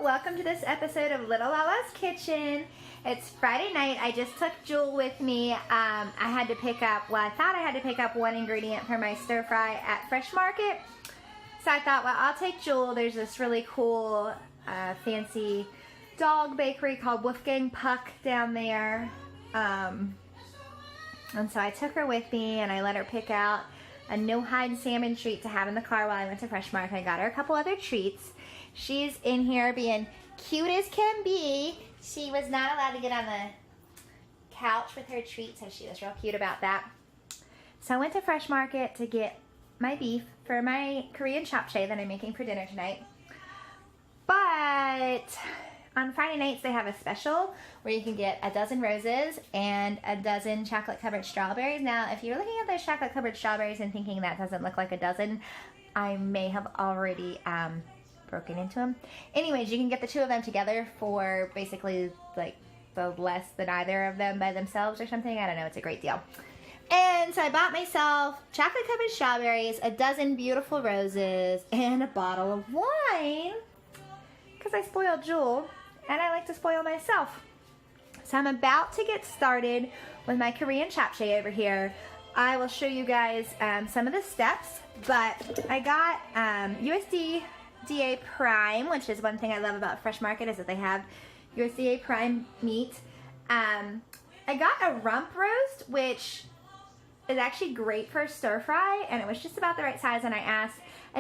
welcome to this episode of Little Lala's Kitchen. It's Friday night. I just took Jewel with me. I had to pick up, well, I thought I had to pick up one ingredient for my stir fry at Fresh Market. So I thought, well, I'll take Jewel. There's this really cool, fancy dog bakery called Wolfgang Puck down there. And so I took her with me and I let her pick out a no-hide salmon treat to have in the car while I went to Fresh Market. I got her a couple other treats. She's in here being cute as can be. She was not allowed to get on the couch with her treat, so she was real cute about that. So I went to Fresh Market to get my beef for my Korean japchae that I'm making for dinner tonight. But on Friday nights they have a special where you can get a dozen roses and a dozen chocolate covered strawberries. Now if you're looking at those chocolate covered strawberries and thinking that doesn't look like a dozen, I may have already broken into them. Anyways, you can get the two of them together for basically like the less than either of them by themselves or something. I don't know, it's a great deal. And so I bought myself chocolate covered strawberries, a dozen beautiful roses, and a bottle of wine because I spoiled Jewel and I like to spoil myself. So I'm about to get started with my Korean japchae over here. I will show you guys some of the steps, but I got USDA Prime, which is one thing I love about Fresh Market is that they have USDA Prime meat. I got a rump roast, which is actually great for stir fry, and it was just about the right size, and I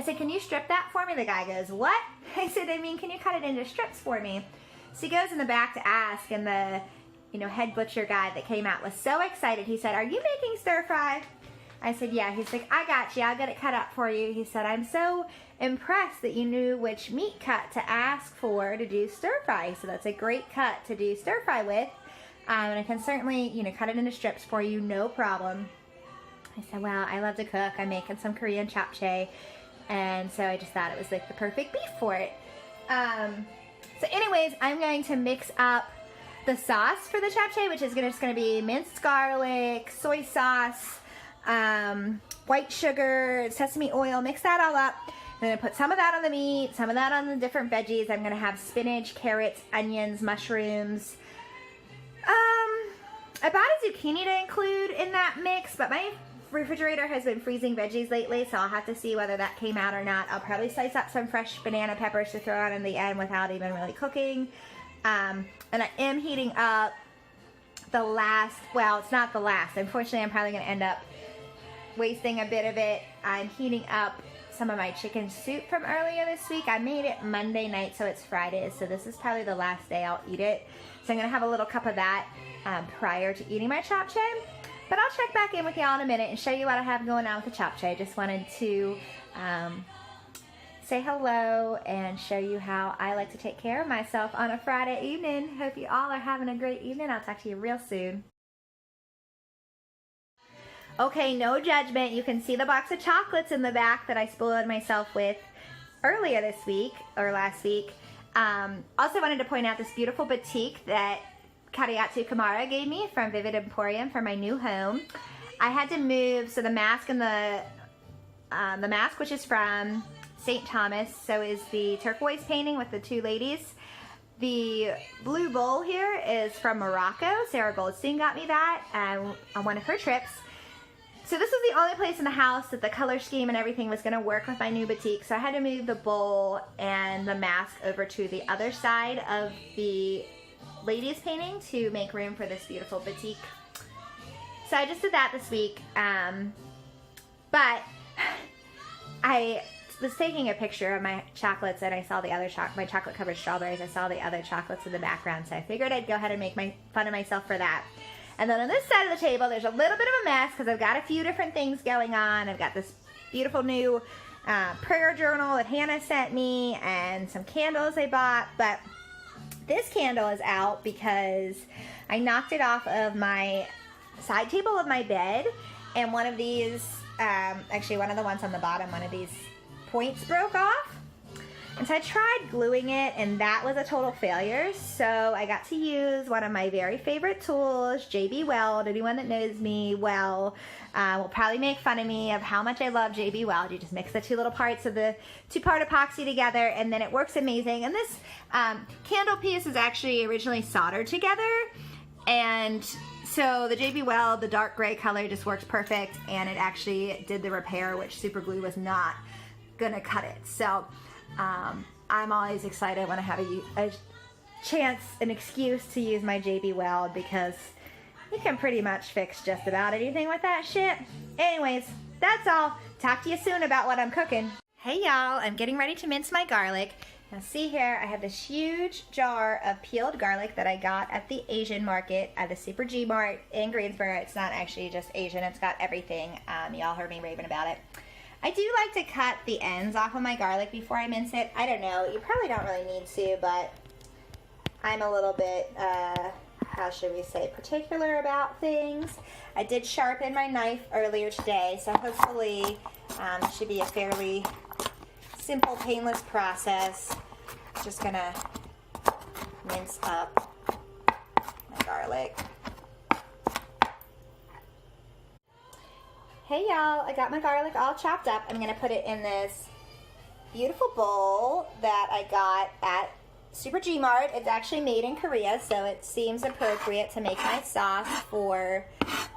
said, can you strip that for me? The guy goes, what? I said, can you cut it into strips for me? So he goes in the back to ask, and the head butcher guy that came out was so excited. He said, are you making stir fry? I said, yeah. He's like, I got you. I'll get it cut up for you. He said, I'm so impressed that you knew which meat cut to ask for to do stir fry. So that's a great cut to do stir fry with. And I can certainly, cut it into strips for you, no problem. I said, well, I love to cook. I'm making some Korean japchae. And so I just thought it was like the perfect beef for it. So anyways, I'm going to mix up the sauce for the japchae, which is just going to be minced garlic, soy sauce, white sugar, sesame oil. Mix that all up. I'm going to put some of that on the meat, some of that on the different veggies. I'm going to have spinach, carrots, onions, mushrooms. I bought a zucchini to include in that mix, but my refrigerator has been freezing veggies lately, so I'll have to see whether that came out or not. I'll probably slice up some fresh banana peppers to throw on in the end without even really cooking. And I am heating up the last, well, it's not the last. Unfortunately, I'm probably going to end up wasting a bit of it. I'm heating up some of my chicken soup from earlier this week. I made it Monday night, so it's Friday, so this is probably the last day I'll eat it. So I'm going to have a little cup of that prior to eating my japchae. But I'll check back in with y'all in a minute and show you what I have going on with the japchae. Just wanted to say hello and show you how I like to take care of myself on a Friday evening. Hope you all are having a great evening. I'll talk to you real soon. Okay, no judgment. You can see the box of chocolates in the back that I spoiled myself with earlier this week or last week. Also wanted to point out this beautiful batik that Kariatsu Kamara gave me from Vivid Emporium for my new home. I had to move, so the mask and the mask, which is from St. Thomas, so is the turquoise painting with the two ladies. The blue bowl here is from Morocco. Sarah Goldstein got me that on one of her trips. So this was the only place in the house that the color scheme and everything was going to work with my new batik, so I had to move the bowl and the mask over to the other side of the ladies painting to make room for this beautiful batik. So I just did that this week, but I was taking a picture of my chocolates and I saw the other my chocolate covered strawberries. I saw the other chocolates in the background, so I figured I'd go ahead and make fun of myself for that. And then on this side of the table there's a little bit of a mess because I've got a few different things going on. I've got this beautiful new prayer journal that Hannah sent me and some candles I bought, but this candle is out because I knocked it off of my side table of my bed, and one of these, actually one of the ones on the bottom, one of these points broke off. And so I tried gluing it, and that was a total failure. So I got to use one of my very favorite tools, JB Weld. Anyone that knows me well will probably make fun of me of how much I love JB Weld. You just mix the two little parts of the two-part epoxy together, and then it works amazing. And this candle piece is actually originally soldered together, and so the JB Weld, the dark gray color, just works perfect, and it actually did the repair, which super glue was not gonna cut it. So I'm always excited when I have a chance, an excuse to use my JB Weld, because you can pretty much fix just about anything with that shit. Anyways, that's all. Talk to you soon about what I'm cooking. Hey y'all, I'm getting ready to mince my garlic. Now see here, I have this huge jar of peeled garlic that I got at the Asian market at the Super G Mart in Greensboro. It's not actually just Asian, it's got everything. Y'all heard me raving about it. I do like to cut the ends off of my garlic before I mince it. I don't know, you probably don't really need to, but I'm a little bit, how should we say, particular about things. I did sharpen my knife earlier today, so hopefully it should be a fairly simple, painless process. Just gonna mince up my garlic. Hey y'all, I got my garlic all chopped up. I'm gonna put it in this beautiful bowl that I got at Super G Mart. It's actually made in Korea, so it seems appropriate to make my sauce for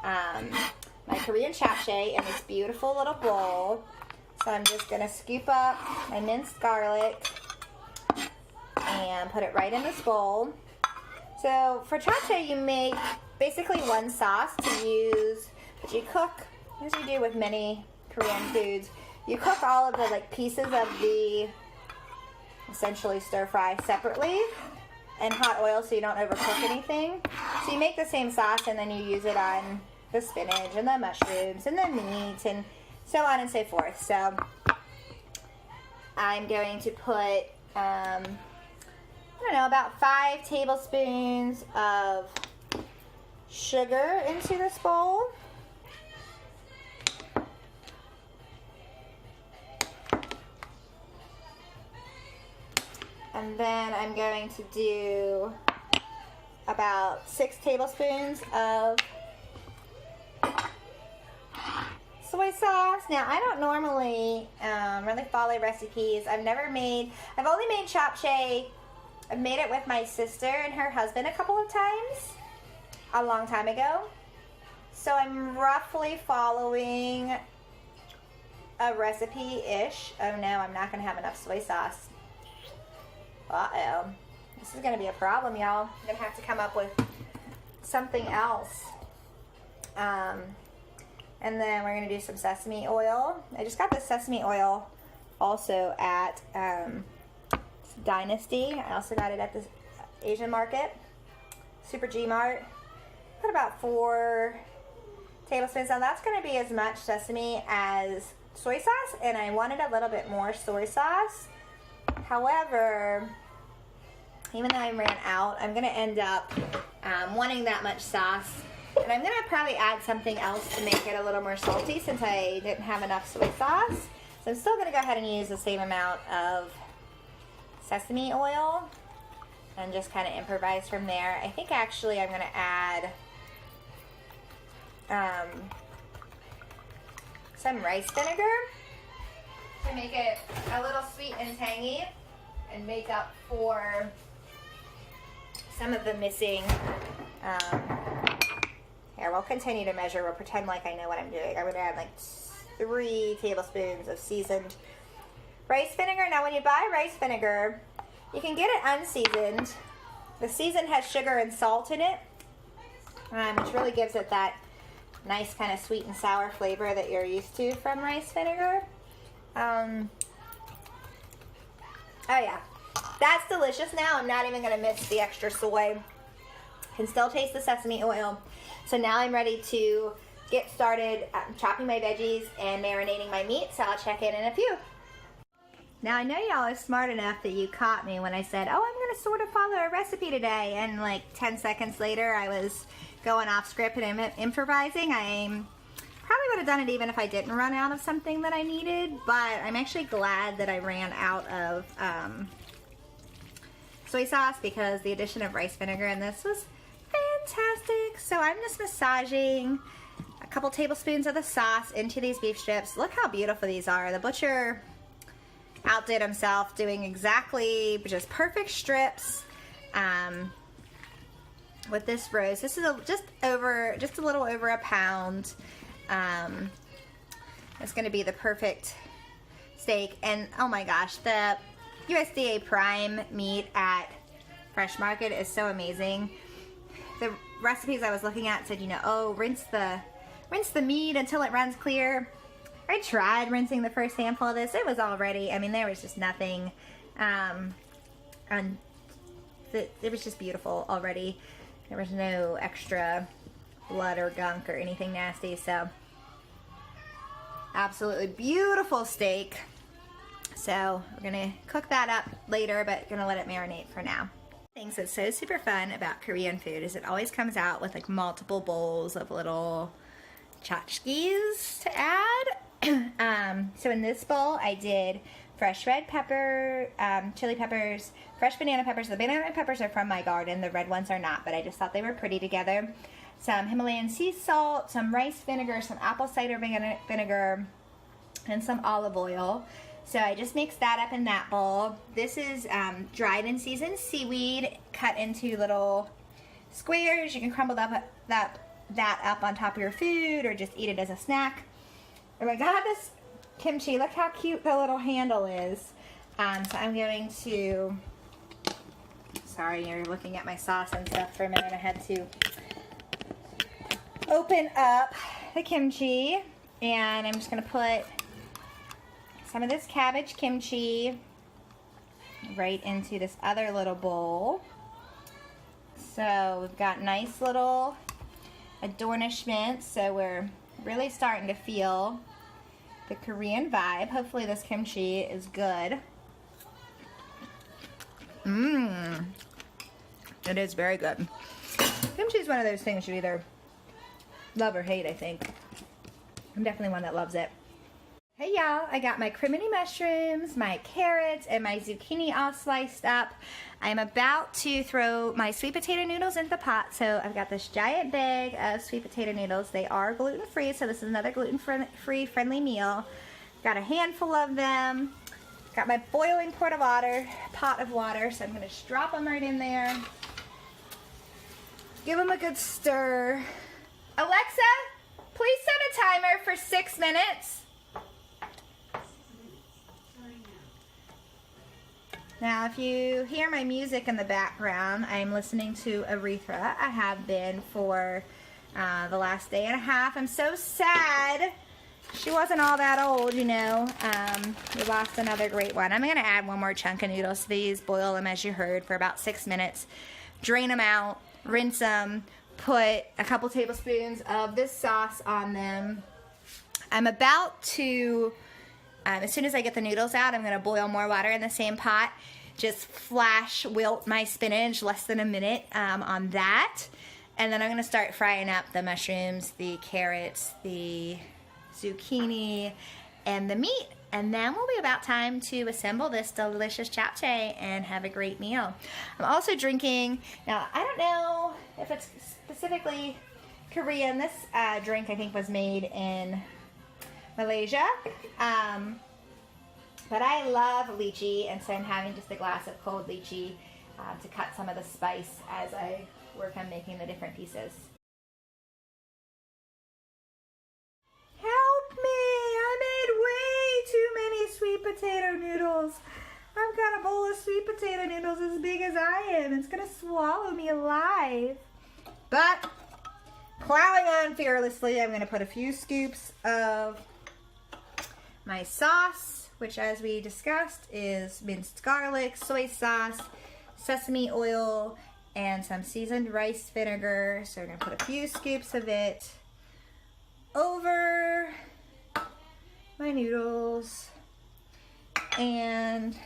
my Korean Japchae in this beautiful little bowl. So I'm just gonna scoop up my minced garlic and put it right in this bowl. So for Japchae, you make basically one sauce to use, but you cook, as you do with many Korean foods, you cook all of the pieces of the essentially stir fry separately in hot oil so you don't overcook anything. So you make the same sauce and then you use it on the spinach and the mushrooms and the meat and so on and so forth. So I'm going to put, I don't know, about 5 tablespoons of sugar into this bowl. And then I'm going to do about 6 tablespoons of soy sauce. Now, I don't normally really follow recipes. I've only made Japchae. I've made it with my sister and her husband a couple of times, a long time ago. So I'm roughly following a recipe-ish. Oh no, I'm not gonna have enough soy sauce. Uh-oh. This is gonna be a problem, y'all. I'm gonna have to come up with something else. And then we're gonna do some sesame oil. I just got this sesame oil also at Dynasty. I also got it at the Asian market, Super G Mart. Put about 4 tablespoons. Now that's gonna be as much sesame as soy sauce, and I wanted a little bit more soy sauce. However, even though I ran out, I'm gonna end up wanting that much sauce. And I'm gonna probably add something else to make it a little more salty since I didn't have enough soy sauce. So I'm still gonna go ahead and use the same amount of sesame oil and just kind of improvise from there. I think actually I'm gonna add some rice vinegar to make it a little sweet and tangy and make up for some of the missing here, we'll continue to measure. We'll pretend like I know what I'm doing. I'm going to add like 3 tablespoons of seasoned rice vinegar. Now, when you buy rice vinegar, you can get it unseasoned. The seasoned has sugar and salt in it, which really gives it that nice kind of sweet and sour flavor that you're used to from rice vinegar. Oh yeah, that's delicious. Now I'm not even going to miss the extra soy. Can still taste the sesame oil. So now I'm ready to get started chopping my veggies and marinating my meat, so I'll check in a few. Now I know y'all are smart enough that you caught me when I said, oh, I'm going to sort of follow a recipe today, and like 10 seconds later I was going off script and improvising. I probably would have done it even if I didn't run out of something that I needed, but I'm actually glad that I ran out of soy sauce because the addition of rice vinegar in this was fantastic. So I'm just massaging a couple tablespoons of the sauce into these beef strips. Look how beautiful these are. The butcher outdid himself doing exactly just perfect strips with this roast. This is just a little over a pound. It's going to be the perfect steak. And oh my gosh, the USDA prime meat at Fresh Market is so amazing. The recipes I was looking at said, you know, oh, rinse the meat until it runs clear. I tried rinsing the first handful of this. It was already, I mean, there was just nothing, and it was just beautiful already. There was no extra blood or gunk or anything nasty, so absolutely beautiful steak. So we're gonna cook that up later, but gonna let it marinate for now. Things that's so super fun about Korean food is it always comes out with like multiple bowls of little tchotchkes to add. So in this bowl I did fresh red pepper, chili peppers, fresh banana peppers. The banana peppers are from my garden, the red ones are not, but I just thought they were pretty together. Some Himalayan sea salt, some rice vinegar, some apple cider vinegar, and some olive oil. So I just mixed that up in that bowl. This is dried and seasoned seaweed cut into little squares. You can crumble that up on top of your food or just eat it as a snack. Oh my god, this kimchi, look how cute the little handle is. So I'm going to, sorry, you're looking at my sauce and stuff for a minute. I had to open up the kimchi, and I'm just going to put some of this cabbage kimchi right into this other little bowl. So we've got nice little adornishment, so we're really starting to feel the Korean vibe. Hopefully this kimchi is good. It is very good. Kimchi is one of those things you either love or hate, I think. I'm definitely one that loves it. Hey y'all, I got my crimini mushrooms, my carrots, and my zucchini all sliced up. I'm about to throw my sweet potato noodles into the pot. So I've got this giant bag of sweet potato noodles. They are gluten-free, so this is another gluten-free friendly meal. Got a handful of them. Got my boiling pot of water, so I'm gonna just drop them right in there. Give them a good stir. Alexa, please set a timer for 6 minutes. Now, if you hear my music in the background, I'm listening to Aretha. I have been for the last day and a half. I'm so sad. She wasn't all that old, you know. We lost another great one. I'm going to add one more chunk of noodles to these, boil them as you heard for about 6 minutes, drain them out, rinse them, put a couple tablespoons of this sauce on them. I'm about to... as soon as I get the noodles out, I'm going to boil more water in the same pot. Just flash wilt my spinach, less than a minute on that. And then I'm going to start frying up the mushrooms, the carrots, the zucchini, and the meat. And then will be about time to assemble this delicious japchae and have a great meal. I'm also drinking, now I don't know if it's specifically Korean. This drink I think was made in Malaysia. But I love lychee, and so I'm having just a glass of cold lychee to cut some of the spice as I work on making the different pieces. Help me! I made way too many sweet potato noodles. I've got a bowl of sweet potato noodles as big as I am. It's gonna swallow me alive. But plowing on fearlessly, I'm gonna put a few scoops of my sauce, which as we discussed is minced garlic, soy sauce, sesame oil, and some seasoned rice vinegar. So we're going to put a few scoops of it over my noodles and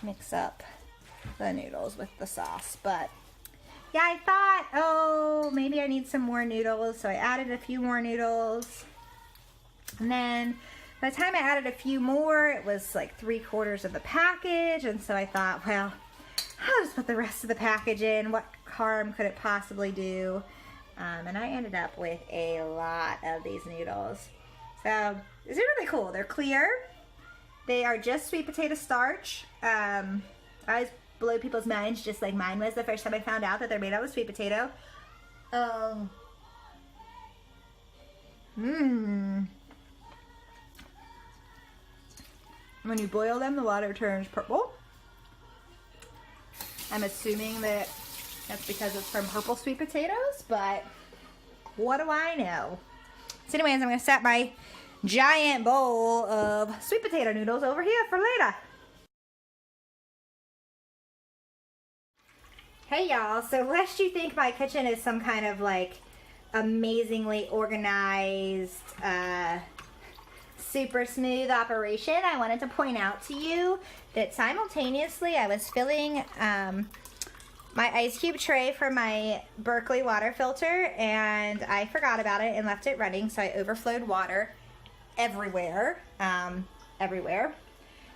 mix up the noodles with the sauce. But yeah, I thought, oh, maybe I need some more noodles. So I added a few more noodles. And then by the time I added a few more, it was like 3/4 of the package. And so I thought, well, I'll just put the rest of the package in. What harm could it possibly do? And I ended up with a lot of these noodles. So these are really cool. They're clear. They are just sweet potato starch. I always blow people's minds just like mine was the first time I found out that they're made out of sweet potato. When you boil them, the water turns purple. I'm assuming that that's because it's from purple sweet potatoes, but what do I know? So anyways, I'm going to set my giant bowl of sweet potato noodles over here for later. Hey y'all, so lest you think my kitchen is some kind of like amazingly organized, super smooth operation, I wanted to point out to you that simultaneously I was filling my ice cube tray for my Berkeley water filter, and I forgot about it and left it running, so I overflowed water everywhere, everywhere.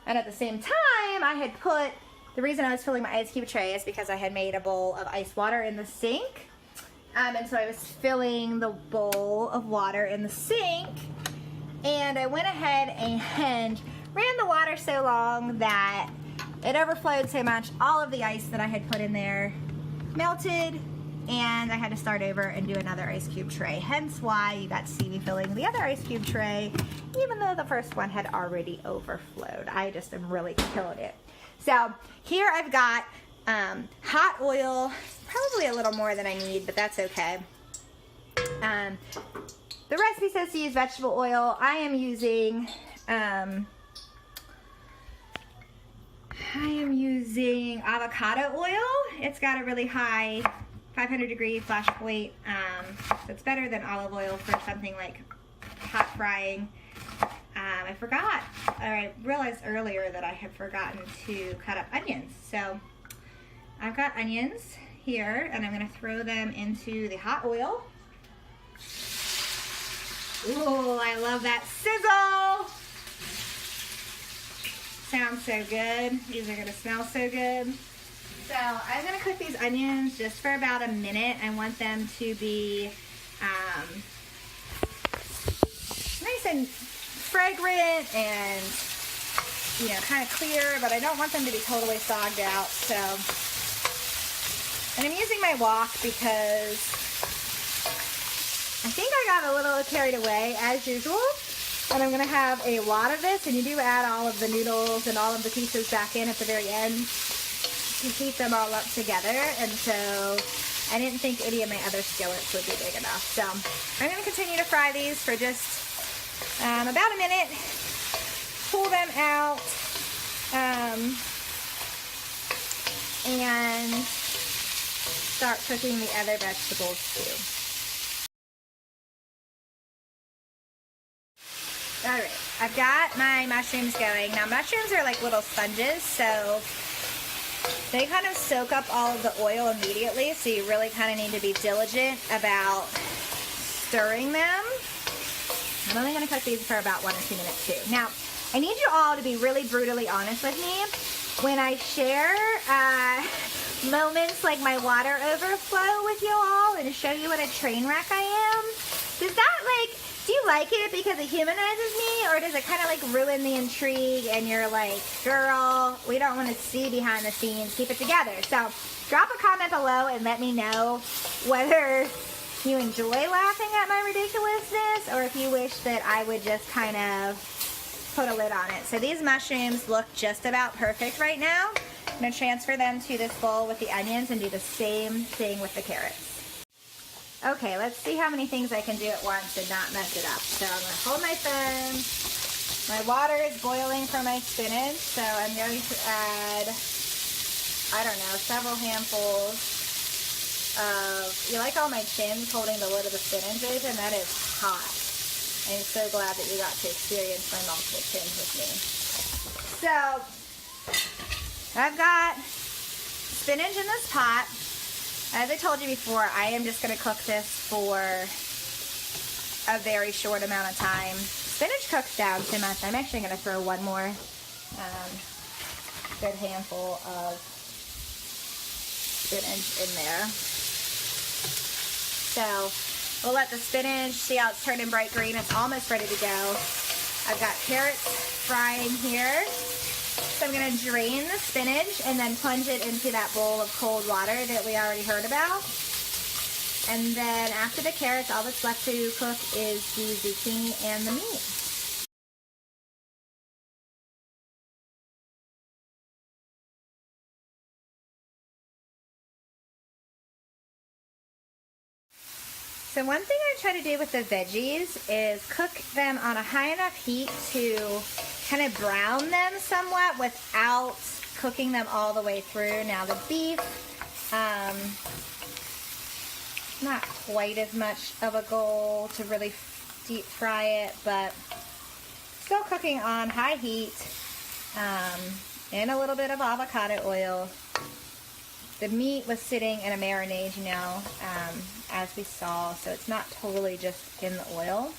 And at the same time, I had put, the reason I was filling my ice cube tray is because I had made a bowl of ice water in the sink, and so I was filling the bowl of water in the sink, and I went ahead and ran the water so long that it overflowed so much, all of the ice that I had put in there melted, and I had to start over and do another ice cube tray. Hence why you got to see me filling the other ice cube tray, even though the first one had already overflowed. I just am really killing it. So here I've got hot oil, probably a little more than I need, but that's okay. The recipe says to use vegetable oil. I am using avocado oil. It's got a really high 500-degree flash point, so it's better than olive oil for something like hot frying. I forgot, or I realized earlier that I had forgotten to cut up onions. So I've got onions here, and I'm going to throw them into the hot oil. Ooh, I love that sizzle! Sounds so good. These are gonna smell so good. So I'm gonna cook these onions just for about a minute. I want them to be nice and fragrant and, you know, kind of clear, but I don't want them to be totally sogged out. So, and I'm using my wok because I think I got a little carried away as usual. And I'm going to have a lot of this, and you do add all of the noodles and all of the pieces back in at the very end to heat them all up together. And so I didn't think any of my other skillets would be big enough. So I'm going to continue to fry these for just about a minute, pull them out, and start cooking the other vegetables too. Alright, I've got my mushrooms going. Now mushrooms are like little sponges, so they kind of soak up all of the oil immediately, so you really kind of need to be diligent about stirring them. I'm only going to cook these for about 1 or 2 minutes too. Now, I need you all to be really brutally honest with me. When I share moments like my water overflow with you all and show you what a train wreck I am, does that do you like it because it humanizes me, or does it kind of like ruin the intrigue and you're like, girl, we don't want to see behind the scenes, keep it together? So drop a comment below and let me know whether you enjoy laughing at my ridiculousness or if you wish that I would just kind of put a lid on it. So these mushrooms look just about perfect right now. I'm going to transfer them to this bowl with the onions and do the same thing with the carrots. Okay, let's see how many things I can do at once and not mess it up. So I'm going to hold my phone. My water is boiling for my spinach, so I'm going to add, I don't know, several handfuls of, you like all my chins holding the lid of the spinach open? That is hot. I'm so glad that you got to experience my multiple chins with me. So, I've got spinach in this pot. As I told you before, I am just going to cook this for a very short amount of time. Spinach cooks down too much. I'm actually going to throw one more good handful of spinach in there. So we'll let the spinach, see how it's turning bright green. It's almost ready to go. I've got carrots frying here. So I'm going to drain the spinach and then plunge it into that bowl of cold water that we already heard about. And then after the carrots, all that's left to cook is the zucchini and the meat. So one thing I try to do with the veggies is cook them on a high enough heat to kind of brown them somewhat without cooking them all the way through. Now the beef, not quite as much of a goal to really deep fry it, but still cooking on high heat and a little bit of avocado oil. The meat was sitting in a marinade, you know, as we saw, so it's not totally just in the oil.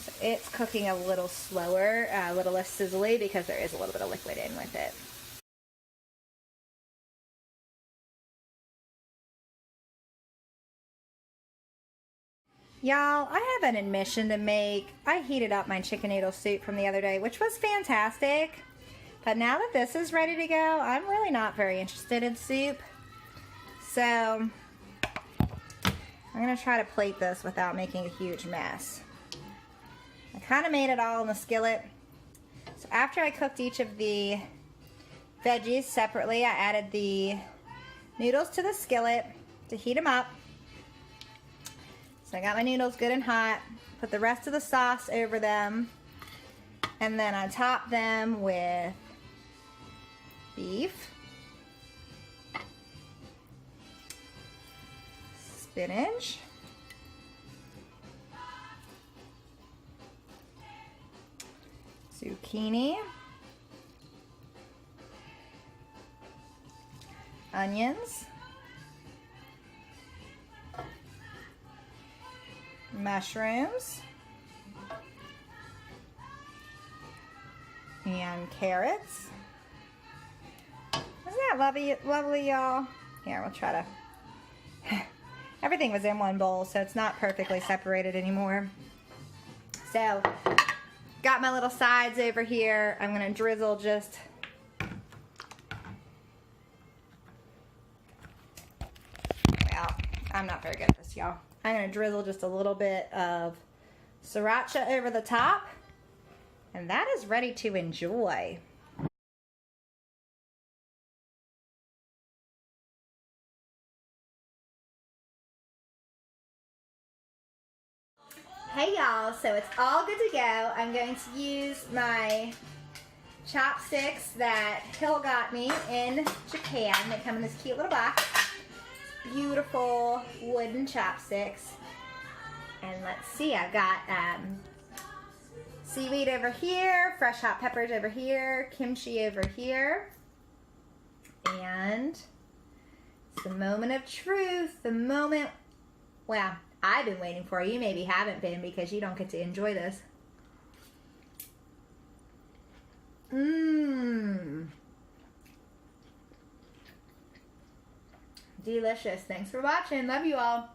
So it's cooking a little slower, a little less sizzly because there is a little bit of liquid in with it. Y'all, I have an admission to make. I heated up my chicken noodle soup from the other day, which was fantastic. But now that this is ready to go, I'm really not very interested in soup. So I'm going to try to plate this without making a huge mess. I kind of made it all in the skillet. So after I cooked each of the veggies separately, I added the noodles to the skillet to heat them up. So I got my noodles good and hot, put the rest of the sauce over them, and then I top them with beef, spinach, zucchini, onions, mushrooms, and carrots. Isn't that lovely, y'all? Here, we'll try to... Everything was in one bowl, so it's not perfectly separated anymore. So, got my little sides over here. I'm going to drizzle just... Well, I'm not very good at this, y'all. I'm going to drizzle just a little bit of sriracha over the top. And that is ready to enjoy. Hey y'all, so it's all good to go. I'm going to use my chopsticks that Hill got me in Japan. They come in this cute little box. Beautiful wooden chopsticks. And let's see, I've got seaweed over here, fresh hot peppers over here, kimchi over here. And it's the moment of truth, the moment, well, I've been waiting for. You maybe haven't been because you don't get to enjoy this. Mmm. Delicious. Thanks for watching. Love you all.